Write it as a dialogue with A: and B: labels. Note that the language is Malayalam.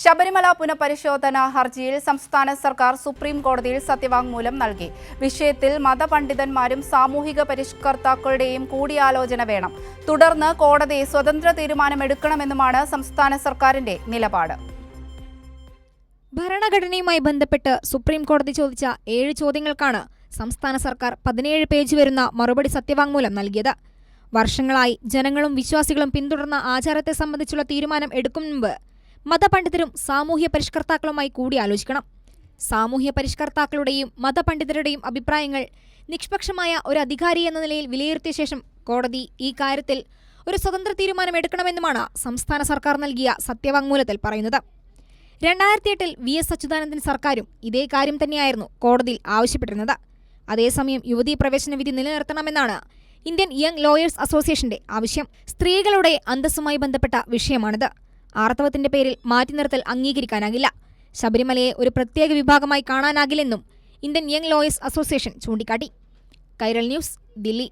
A: ശബരിമല പുനഃപരിശോധന ഹർജിയിൽ സംസ്ഥാന സർക്കാർ സുപ്രീം കോടതിയിൽ സത്യവാങ്മൂലം നൽകി. വിഷയത്തിൽ മതപണ്ഡിതന്മാരും സാമൂഹിക പരിഷ്കർത്താക്കളുടെയും കൂടിയാലോചന വേണം. തുടർന്ന് കോടതി സ്വതന്ത്ര തീരുമാനമെടുക്കണമെന്നുമാണ് സംസ്ഥാന സർക്കാരിന്റെ നിലപാട്.
B: ഭരണഘടനയുമായി ബന്ധപ്പെട്ട് സുപ്രീം കോടതി ചോദിച്ച 7 ചോദ്യങ്ങൾക്കാണ് സംസ്ഥാന സർക്കാർ 17 പേജ് വരുന്ന മറുപടി സത്യവാങ്മൂലം നൽകിയത്. വർഷങ്ങളായി ജനങ്ങളും വിശ്വാസികളും പിന്തുടർന്ന ആചാരത്തെ സംബന്ധിച്ചുള്ള തീരുമാനം എടുക്കും മുമ്പ് മതപണ്ഡിതരും സാമൂഹ്യ പരിഷ്കർത്താക്കളുമായി കൂടിയാലോചിക്കണം. സാമൂഹ്യ പരിഷ്കർത്താക്കളുടെയും മതപണ്ഡിതരുടെയും അഭിപ്രായങ്ങൾ നിഷ്പക്ഷമായ ഒരു അധികാരി എന്ന നിലയിൽ വിലയിരുത്തിയ ശേഷം കോടതി ഈ കാര്യത്തിൽ ഒരു സ്വതന്ത്ര തീരുമാനമെടുക്കണമെന്നുമാണ് സംസ്ഥാന സർക്കാർ നൽകിയ സത്യവാങ്മൂലത്തിൽ പറയുന്നത്. 2008 VS അച്യുതാനന്ദൻ സർക്കാരും ഇതേ കാര്യം തന്നെയായിരുന്നു കോടതിയിൽ ആവശ്യപ്പെട്ടിരുന്നത്. അതേസമയം യുവതീ പ്രവേശന വിധി നിലനിർത്തണമെന്നാണ് ഇന്ത്യൻ യങ് ലോയേഴ്സ് അസോസിയേഷന്റെ ആവശ്യം. സ്ത്രീകളുടെ അന്തസ്സുമായി ബന്ധപ്പെട്ട വിഷയമാണിത്. ആർത്തവത്തിന്റെ പേരിൽ മാറ്റിനിർത്തൽ അംഗീകരിക്കാനാകില്ല. ശബരിമലയെ ഒരു പ്രത്യേക വിഭാഗമായി കാണാനാകില്ലെന്നും ഇന്ത്യൻ യങ് ലോയേഴ്സ് അസോസിയേഷൻ ചൂണ്ടിക്കാട്ടി. കൈരൾ ന്യൂസ്, ദില്ലി.